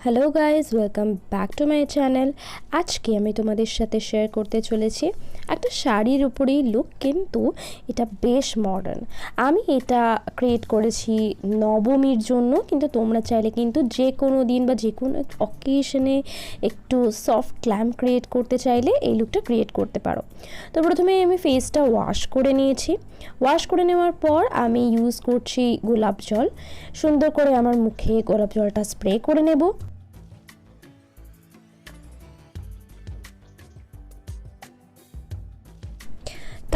Hello guys, welcome back to my channel. আজকে আমি তোমাদের সাথে শেয়ার করতে চলেছি একটা শাড়ির উপরেই লুক, কিন্তু এটা বেশ মডার্ন। আমি এটা ক্রিয়েট করেছি নবমীর জন্য, কিন্তু তোমরা চাইলে কিন্তু যে কোনো দিন বা যে কোনো অকেশনে একটু সফট গ্ল্যাম ক্রিয়েট করতে চাইলে এই লুকটা ক্রিয়েট করতে পারো। তো প্রথমে আমি ফেসটা ওয়াশ করে নিয়েছি। ওয়াশ করে নেওয়ার পর আমি ইউজ করছি গোলাপ জল। সুন্দর করে আমার মুখে গোলাপ জলটা স্প্রে করে নেব।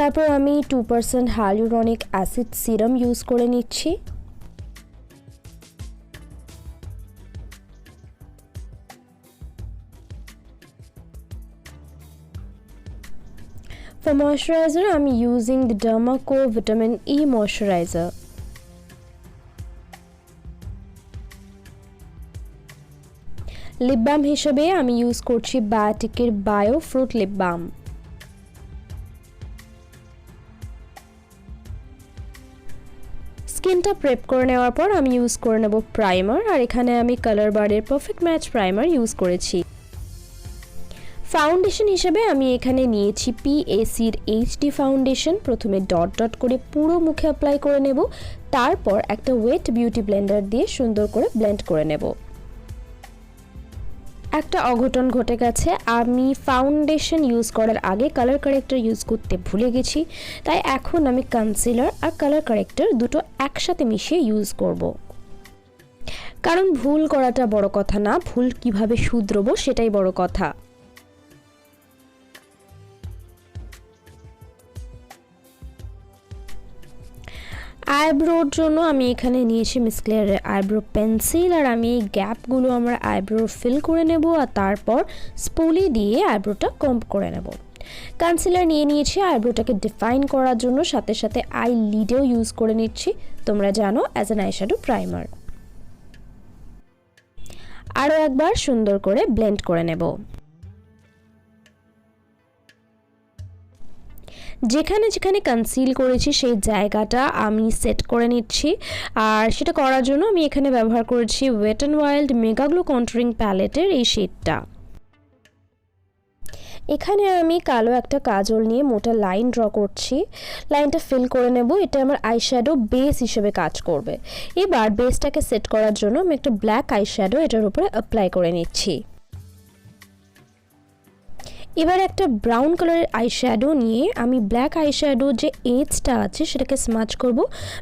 তারপর আমি 2% হাইলুরনিক অ্যাসিড সিরাম ইউজ করে নিচ্ছি। For moisturizer, I'm using the Derma Vitamin E moisturizer. Lip balm হিসেবে আমি ইউজ করছি বায়োটিকের বায়ো ফ্রুট লিপ বাম। স্কিনটা প্রেপ করে নেওয়ার পর আমি ইউজ করে নেব প্রাইমার, আর এখানে আমি কালারবারের পারফেক্ট ম্যাচ প্রাইমার ইউজ করেছি। ফাউন্ডেশন হিসেবে আমি এখানে নিয়েছি PACর HD ফাউন্ডেশন। প্রথমে ডট ডট করে পুরো মুখে অ্যাপ্লাই করে নেব, তারপর একটা ওয়েট বিউটি ব্লেন্ডার দিয়ে সুন্দর করে ব্লেন্ড করে নেব। একটা অঘটন ঘটে গেছে, আমি ফাউন্ডেশন ইউজ করার আগে কালার কারেক্টর ইউজ করতে ভুলে গেছি, তাই এখন আমি কনসিলার আর কালার কারেক্টর দুটো একসাথে মিশিয়ে ইউজ করব। কারণ ভুল করাটা বড় কথা না, ভুল কিভাবে শুধরবো সেটাই বড় কথা। আইব্রোর জন্য আমি এখানে নিয়েছি মিসক্লেয়ারের আইব্রো পেন্সিল, আর আমি এই গ্যাপগুলো আমার আইব্রো ফিল করে নেব, আর তারপর স্পুলি দিয়ে আইব্রোটা কম্ব করে নেব। কনসিলার নিয়ে নিয়েছি আইব্রোটাকে ডিফাইন করার জন্য, সাথে সাথে আই লিডেও ইউজ করে নিচ্ছি, তোমরা জানো, অ্যাজ অ্যান আইশ্যাডো প্রাইমার। আরও একবার সুন্দর করে ব্লেন্ড করে নেব। যেখানে যেখানে কনসিল করেছি সেই জায়গাটা আমি সেট করে নিচ্ছি, আর সেটা করার জন্য আমি এখানে ব্যবহার করেছি ওয়েট অ্যান্ড ওয়াইল্ড মেগাগ্লো কন্ট্যুরিং প্যালেটের এই শেডটা। এখানে আমি কালো একটা কাজল নিয়ে মোটা লাইন ড্র করছি, লাইনটা ফিল করে নেব। এটা আমার আইশ্যাডো বেস হিসেবে কাজ করবে। এবার বেসটাকে সেট করার জন্য আমি একটা ব্ল্যাক আইশ্যাডো এটার উপরে অ্যাপ্লাই করে নিচ্ছি। এবার একটা ব্রাউন কালারের আইশ্যাডো নিয়ে আমি ব্ল্যাক আইশ্যাডো যে এজটা আছে সেটাকে স্মাচ করব,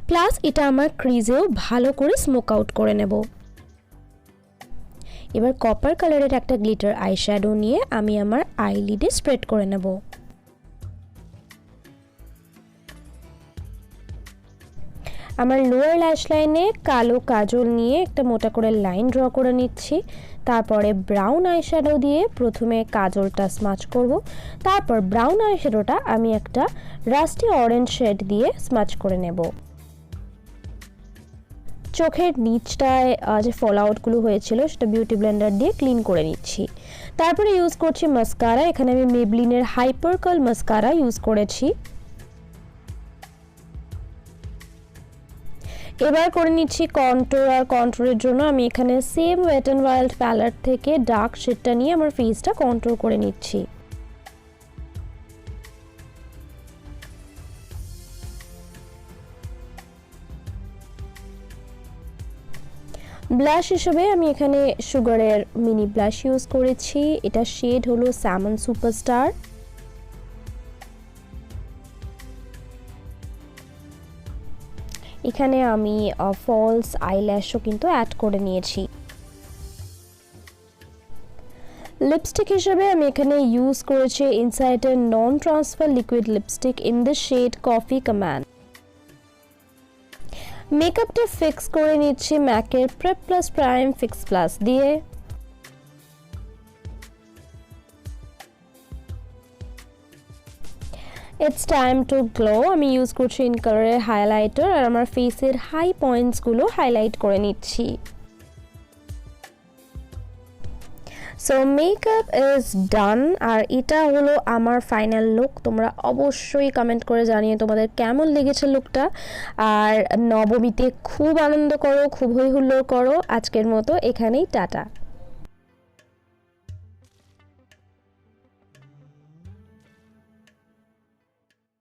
প্লাস এটা আমার ক্রিজেও ভালো করে স্মোক আউট করে নেব। এবার কপার কালারের একটা গ্লিটার আইশ্যাডো নিয়ে আমি আমার আইলিডে স্প্রেড করে নেব। আমার লোয়ার ল্যাশ লাইনে কালো কাজল নিয়ে একটা মোটা করে লাইন ড্র করে নিচ্ছি। তারপরে ব্রাউন আইশ্যাডো দিয়ে প্রথমে কাজলটা স্মাচ করব, তারপর ব্রাউন আইশ্যাডোটা আমি একটা রাস্টি অরেঞ্জ শেড দিয়ে স্মাচ করে নেব। চোখের নিচটায় যে ফল আউটগুলো হয়েছিল সেটা বিউটি ব্লেন্ডার দিয়ে ক্লিন করে নিচ্ছি। তারপরে ইউজ করছি মাস্কারা। এখানে আমি মেবলিনের হাইপার কার্ল মাস্কারা ইউজ করেছি। এবার করে নিচ্ছি কন্ট্রোর, আর কন্ট্রোরের জন্য আমি এখানে same wet and wild palette থেকে ডার্ক শেডটা নিয়ে আমার ফেসটা কন্ট্রোল করে নিচ্ছি। ব্লাশ হিসেবে আমি এখানে সুগারের মিনি ব্লাশ ইউজ করেছি। এটা শেড হলো স্যামন সুপারস্টার। এখানে আমি ফলস আইল্যাশও কিন্তু অ্যাড করে নিয়েছি। লিপস্টিক হিসেবে আমি এখানে ইউজ করেছি ইনসাইটের non transfer liquid lipstick in the shade coffee command. মেকআপটা ফিক্স করে নিচ্ছি ম্যাকের prep plus prime fix plus দিয়ে। It's time to glow. আমি ইউজ করছি ইন কালারের হাইলাইটার, আর আমার ফেসের হাই পয়েন্টসগুলো হাইলাইট করে নিচ্ছি। সো মেকআপ ইজ ডান, আর এটা হলো আমার ফাইনাল লুক। তোমরা অবশ্যই কমেন্ট করে জানিয়ে তোমাদের কেমন লেগেছে লুকটা। আর নবমীতে খুব আনন্দ করো, খুব হই হুল্লোড় করো। আজকের মতো এখানেই টাটা।